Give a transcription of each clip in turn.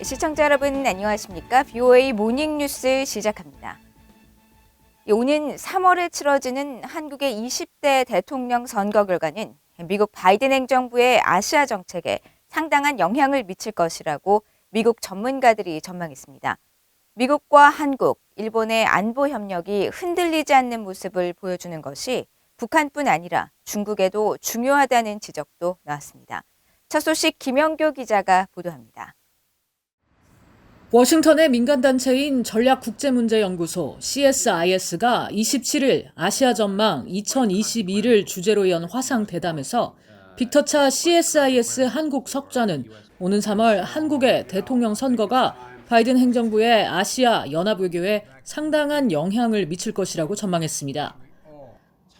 시청자 여러분 안녕하십니까? BOA 모닝뉴스 시작합니다. 오는 3월에 치러지는 한국의 20대 대통령 선거 결과는 미국 바이든 행정부의 아시아 정책에 상당한 영향을 미칠 것이라고 미국 전문가들이 전망했습니다. 미국과 한국, 일본의 안보 협력이 흔들리지 않는 모습을 보여주는 것이 북한뿐 아니라 중국에도 중요하다는 지적도 나왔습니다. 첫 소식 김영교 기자가 보도합니다. 워싱턴의 민간단체인 전략국제문제연구소 CSIS가 27일 아시아 전망 2022를 주제로 연 화상대담에서 빅터차 CSIS 한국 석좌는 오는 3월 한국의 대통령 선거가 바이든 행정부의 아시아 연합외교에 상당한 영향을 미칠 것이라고 전망했습니다.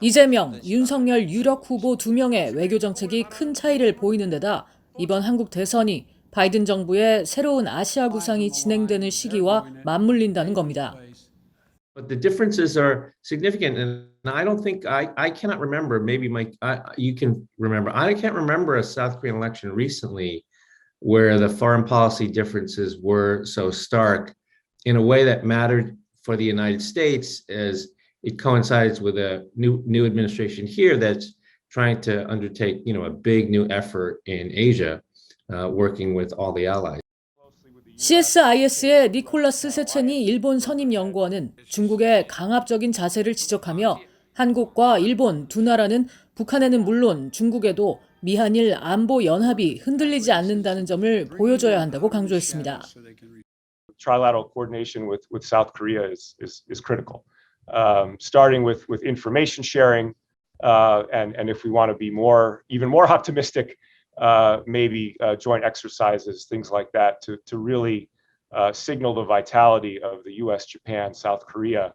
이재명, 윤석열 유력 후보 2명의 외교 정책이 큰 차이를 보이는 데다 이번 한국 대선이 바이든 정부의 새로운 아시아 구상이 진행되는 시기와 맞물린다는 겁니다. But the differences are significant, and I don't think I cannot remember. Maybe you can remember. I can't remember a South Korean election recently where the foreign policy differences were so stark in a way that mattered for the United States, as it coincides with a new administration here that's trying to undertake, a big new effort in Asia, working with all the allies. CSIS의 니콜라스 세첸이 일본 선임연구원은 중국의 강압적인 자세를 지적하며 한국과 일본 두 나라는 북한에는 물론 중국에도 미한일 안보 연합이 흔들리지 않는다는 점을 보여줘야 한다고 강조했습니다. Trilateral coordination with South Korea is critical. Starting with information sharing, and if we want to be even more optimistic, maybe joint exercises, things like that, to really signal the vitality of the U.S., Japan, South Korea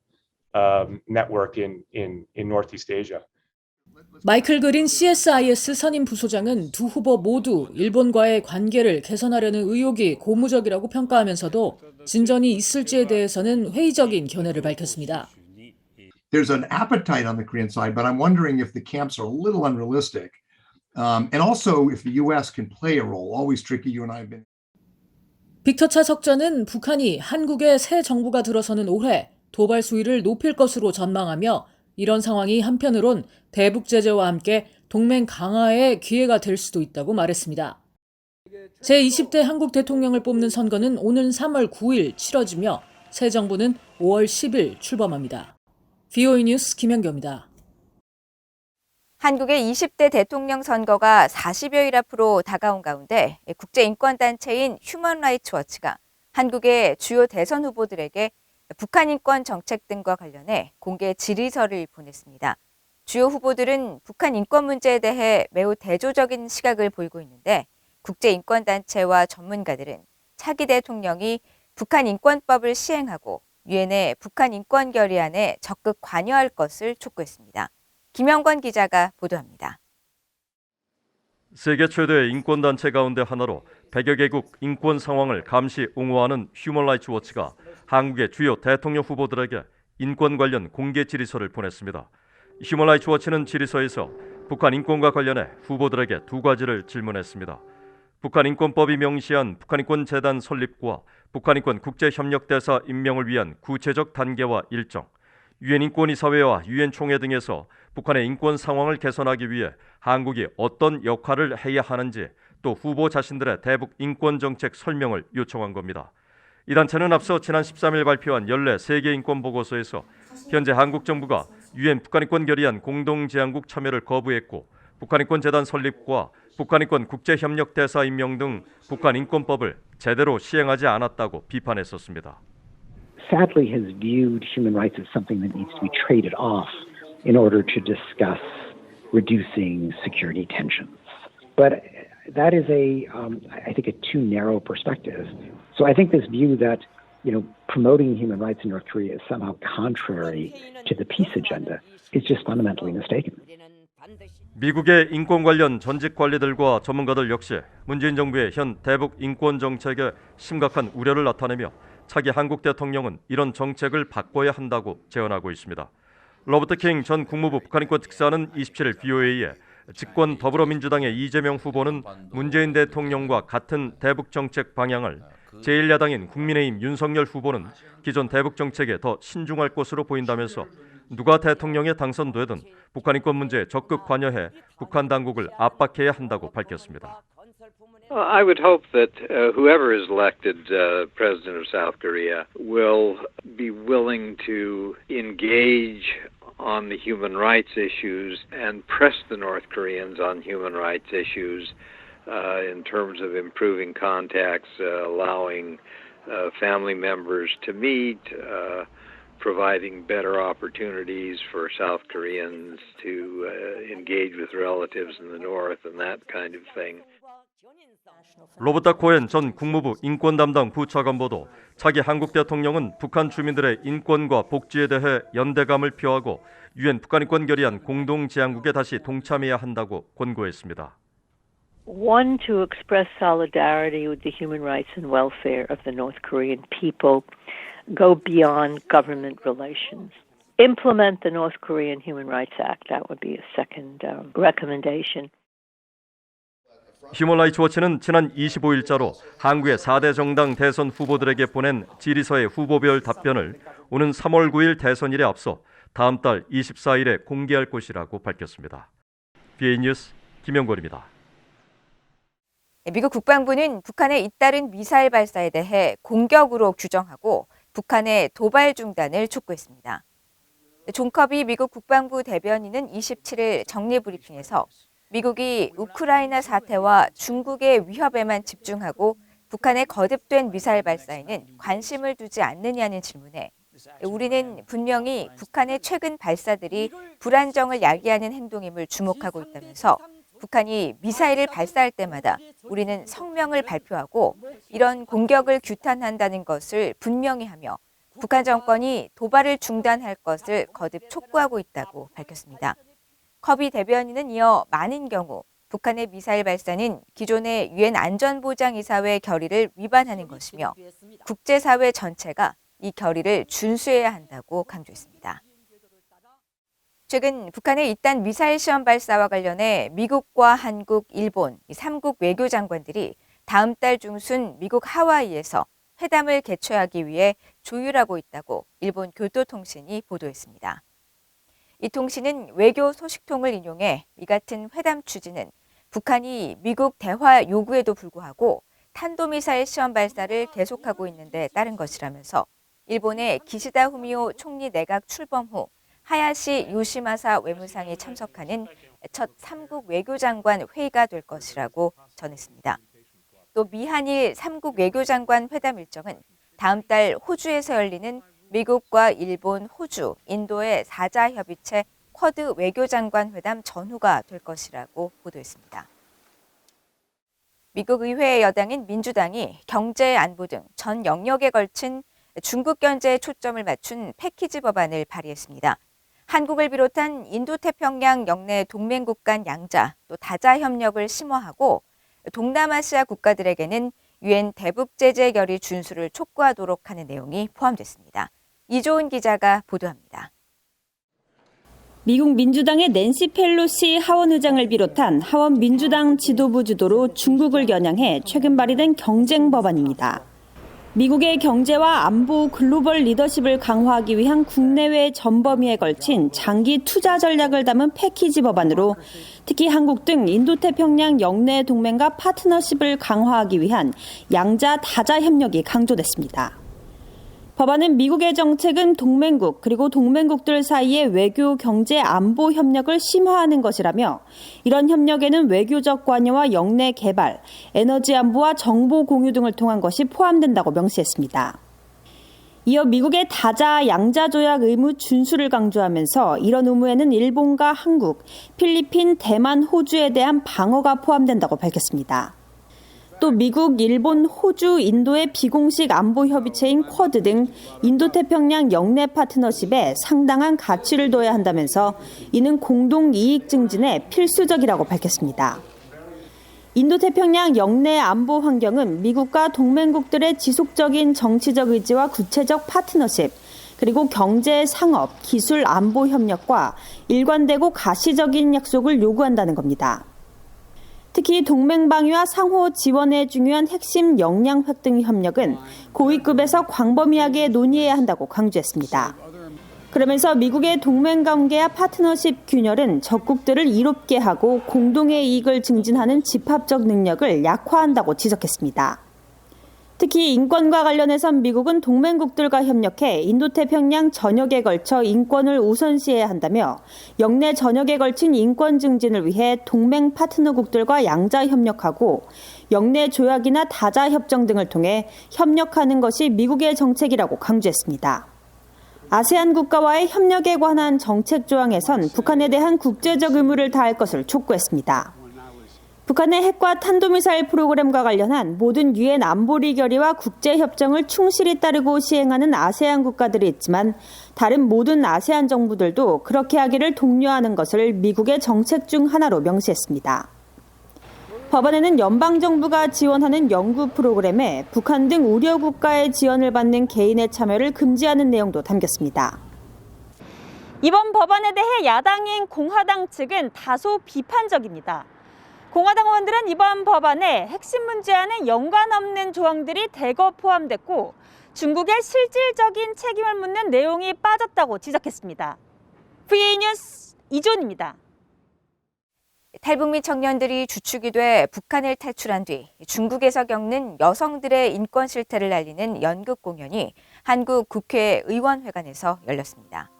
network in Northeast Asia. 마이클 그린 CSIS 선임 부소장은 두 후보 모두 일본과의 관계를 개선하려는 의욕이 고무적이라고 평가하면서도 진전이 있을지에 대해서는 회의적인 견해를 밝혔습니다. There's an appetite on the Korean side, but I'm wondering if the camps are a little unrealistic. And also if the U.S. can play a role. Always tricky. You and I have been. 빅터차 석좌는 북한이 한국의 새 정부가 들어서는 올해 도발 수위를 높일 것으로 전망하며 이런 상황이 한편으론 대북 제재와 함께 동맹 강화의 기회가 될 수도 있다고 말했습니다. 제20대 한국 대통령을 뽑는 선거는 오는 3월 9일 치러지며 새 정부는 5월 10일 출범합니다. BOA 뉴스 김현교입니다. 한국의 20대 대통령 선거가 40여일 앞으로 다가온 가운데 국제인권단체인 휴먼 라이츠 워치가 한국의 주요 대선 후보들에게 북한 인권 정책 등과 관련해 공개 질의서를 보냈습니다. 주요 후보들은 북한 인권 문제에 대해 매우 대조적인 시각을 보이고 있는데 국제인권단체와 전문가들은 차기 대통령이 북한 인권법을 시행하고 유엔의 북한 인권 결의안에 적극 관여할 것을 촉구했습니다. 김영권 기자가 보도합니다. 세계 최대 인권단체 가운데 하나로 100여 개국 인권 상황을 감시 옹호하는 휴먼 라이츠 워치가 한국의 주요 대통령 후보들에게 인권 관련 공개 질의서를 보냈습니다. 휴먼 라이츠 워치는 질의서에서 북한 인권과 관련해 후보들에게 두 가지를 질문했습니다. 북한 인권법이 명시한 북한인권재단 설립과 북한인권 국제협력대사 임명을 위한 구체적 단계와 일정, 유엔 인권이사회와 유엔 총회 등에서 북한의 인권 상황을 개선하기 위해 한국이 어떤 역할을 해야 하는지 또 후보 자신들의 대북 인권 정책 설명을 요청한 겁니다. 이 단체는 앞서 지난 13일 발표한 연례 세계 인권 보고서에서 현재 한국 정부가 유엔 북한인권 결의안 공동제안국 참여를 거부했고 북한인권재단 설립과 북한인권 국제협력대사 임명 등 북한인권법을 제대로 시행하지 않았다고 비판했었습니다. Sadly has viewed human rights as something that needs to be traded off in order to discuss reducing security tensions. But that is I think a too narrow perspective. So I think this view that, promoting human rights in North Korea is somehow contrary to the peace agenda is just fundamentally mistaken. 미국의 인권 관련 전직 관리들과 전문가들 역시 문재인 정부의 현 대북 인권 정책에 심각한 우려를 나타내며 차기 한국 대통령은 이런 정책을 바꿔야 한다고 제언하고 있습니다. 로버트 킹 전 국무부 북한인권 특사는 27일 BOA에 집권 더불어민주당의 이재명 후보는 문재인 대통령과 같은 대북 정책 방향을 제1야당인 국민의힘 윤석열 후보는 기존 대북 정책에 더 신중할 것으로 보인다면서 누가 대통령에 당선되든 북한 인권 문제에 적극 관여해 북한 당국을 압박해야 한다고 밝혔습니다. I would hope that whoever is elected president of South Korea will be willing to engage on the human rights issues and press the North Koreans on human rights issues in terms of improving contacts, allowing family members to meet, providing better opportunities for South Koreans to engage with relatives in the North and that kind of thing. 로버타 코엔 전 국무부 인권 담당 부차관보도 차기 한국 대통령은 북한 주민들의 인권과 복지에 대해 연대감을 표하고 유엔 북한 인권 결의안 공동 제안국에 다시 동참해야 한다고 권고했습니다. One, to express solidarity with the human rights and welfare of the North Korean people, go beyond government relations. Implement the North Korean Human Rights Act. That would be a second recommendation. 휴먼 라이츠 워치는 지난 25일자로 한국의 4대 정당 대선 후보들에게 보낸 질의서의 후보별 답변을 오는 3월 9일 대선일에 앞서 다음 달 24일에 공개할 것이라고 밝혔습니다. BA 뉴스 김영권입니다. 미국 국방부는 북한의 잇따른 미사일 발사에 대해 공격으로 규정하고 북한의 도발 중단을 촉구했습니다. 존 커비 미국 국방부 대변인은 27일 정례 브리핑에서 미국이 우크라이나 사태와 중국의 위협에만 집중하고 북한의 거듭된 미사일 발사에는 관심을 두지 않느냐는 질문에 우리는 분명히 북한의 최근 발사들이 불안정을 야기하는 행동임을 주목하고 있다면서 북한이 미사일을 발사할 때마다 우리는 성명을 발표하고 이런 공격을 규탄한다는 것을 분명히 하며 북한 정권이 도발을 중단할 것을 거듭 촉구하고 있다고 밝혔습니다. 커비 대변인은 이어 많은 경우 북한의 미사일 발사는 기존의 유엔 안전보장이사회 결의를 위반하는 것이며 국제사회 전체가 이 결의를 준수해야 한다고 강조했습니다. 최근 북한의 잇따른 미사일 시험 발사와 관련해 미국과 한국, 일본 3국 외교장관들이 다음 달 중순 미국 하와이에서 회담을 개최하기 위해 조율하고 있다고 일본 교토통신이 보도했습니다. 이 통신은 외교 소식통을 인용해 이 같은 회담 추진은 북한이 미국 대화 요구에도 불구하고 탄도미사일 시험 발사를 계속하고 있는 데 따른 것이라면서 일본의 기시다 후미오 총리 내각 출범 후 하야시 요시마사 외무상이 참석하는 첫 3국 외교장관 회의가 될 것이라고 전했습니다. 또 미한일 3국 외교장관 회담 일정은 다음 달 호주에서 열리는 미국과 일본, 호주, 인도의 4자 협의체 쿼드 외교장관 회담 전후가 될 것이라고 보도했습니다. 미국 의회 여당인 민주당이 경제, 안보 등 전 영역에 걸친 중국 견제에 초점을 맞춘 패키지 법안을 발의했습니다. 한국을 비롯한 인도태평양 영내 동맹국 간 양자, 또 다자 협력을 심화하고 동남아시아 국가들에게는 유엔 대북제재 결의 준수를 촉구하도록 하는 내용이 포함됐습니다. 이조은 기자가 보도합니다. 미국 민주당의 낸시 펠로시 하원 의장을 비롯한 하원 민주당 지도부 주도로 중국을 겨냥해 최근 발의된 경쟁 법안입니다. 미국의 경제와 안보 글로벌 리더십을 강화하기 위한 국내외 전범위에 걸친 장기 투자 전략을 담은 패키지 법안으로 특히 한국 등 인도태평양 영내 동맹과 파트너십을 강화하기 위한 양자 다자 협력이 강조됐습니다. 법안은 미국의 정책은 동맹국 그리고 동맹국들 사이의 외교, 경제, 안보 협력을 심화하는 것이라며 이런 협력에는 외교적 관여와 영내 개발, 에너지 안보와 정보 공유 등을 통한 것이 포함된다고 명시했습니다. 이어 미국의 다자, 양자 조약 의무 준수를 강조하면서 이런 의무에는 일본과 한국, 필리핀, 대만, 호주에 대한 방어가 포함된다고 밝혔습니다. 또 미국, 일본, 호주, 인도의 비공식 안보 협의체인 쿼드 등 인도태평양 영내 파트너십에 상당한 가치를 둬야 한다면서 이는 공동 이익 증진에 필수적이라고 밝혔습니다. 인도태평양 영내 안보 환경은 미국과 동맹국들의 지속적인 정치적 의지와 구체적 파트너십, 그리고 경제, 상업, 기술, 안보 협력과 일관되고 가시적인 약속을 요구한다는 겁니다. 특히 동맹 방위와 상호 지원에 중요한 핵심 역량획 등 협력은 고위급에서 광범위하게 논의해야 한다고 강조했습니다. 그러면서 미국의 동맹 관계와 파트너십 균열은 적국들을 이롭게 하고 공동의 이익을 증진하는 집합적 능력을 약화한다고 지적했습니다. 특히 인권과 관련해선 미국은 동맹국들과 협력해 인도태평양 전역에 걸쳐 인권을 우선시해야 한다며 영내 전역에 걸친 인권 증진을 위해 동맹 파트너국들과 양자 협력하고 영내 조약이나 다자 협정 등을 통해 협력하는 것이 미국의 정책이라고 강조했습니다. 아세안 국가와의 협력에 관한 정책 조항에선 북한에 대한 국제적 의무를 다할 것을 촉구했습니다. 북한의 핵과 탄도미사일 프로그램과 관련한 모든 유엔 안보리 결의와 국제협정을 충실히 따르고 시행하는 아세안 국가들이 있지만 다른 모든 아세안 정부들도 그렇게 하기를 독려하는 것을 미국의 정책 중 하나로 명시했습니다. 법안에는 연방정부가 지원하는 연구 프로그램에 북한 등 우려 국가의 지원을 받는 개인의 참여를 금지하는 내용도 담겼습니다. 이번 법안에 대해 야당인 공화당 측은 다소 비판적입니다. 공화당 의원들은 이번 법안에 핵심 문제와는 연관 없는 조항들이 대거 포함됐고 중국의 실질적인 책임을 묻는 내용이 빠졌다고 지적했습니다. VA 뉴스 이존입니다. 탈북민 청년들이 주축이 돼 북한을 탈출한 뒤 중국에서 겪는 여성들의 인권 실태를 알리는 연극 공연이 한국 국회 의원회관에서 열렸습니다.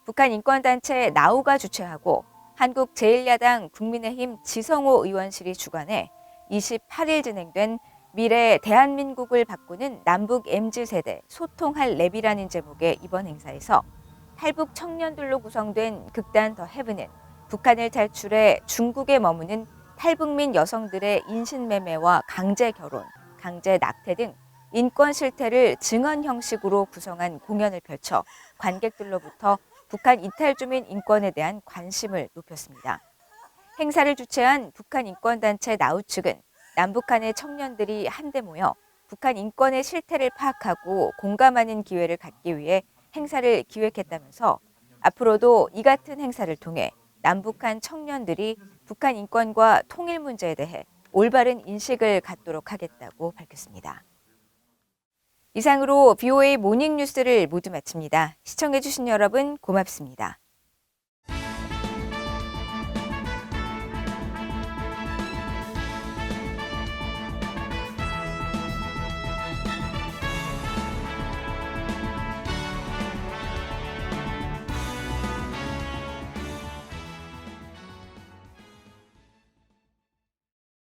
북한 인권단체 나우가 주최하고 한국 제1야당 국민의힘 지성호 의원실이 주관해 28일 진행된 미래 대한민국을 바꾸는 남북 MZ세대 소통할 랩이라는 제목의 이번 행사에서 탈북 청년들로 구성된 극단 더 헤븐은 북한을 탈출해 중국에 머무는 탈북민 여성들의 인신매매와 강제 결혼, 강제 낙태 등 인권 실태를 증언 형식으로 구성한 공연을 펼쳐 관객들로부터 북한 이탈 주민 인권에 대한 관심을 높였습니다. 행사를 주최한 북한 인권단체 나우 측은 남북한의 청년들이 한데 모여 북한 인권의 실태를 파악하고 공감하는 기회를 갖기 위해 행사를 기획했다면서 앞으로도 이 같은 행사를 통해 남북한 청년들이 북한 인권과 통일 문제에 대해 올바른 인식을 갖도록 하겠다고 밝혔습니다. 이상으로 BOA 모닝뉴스를 모두 마칩니다. 시청해주신 여러분 고맙습니다.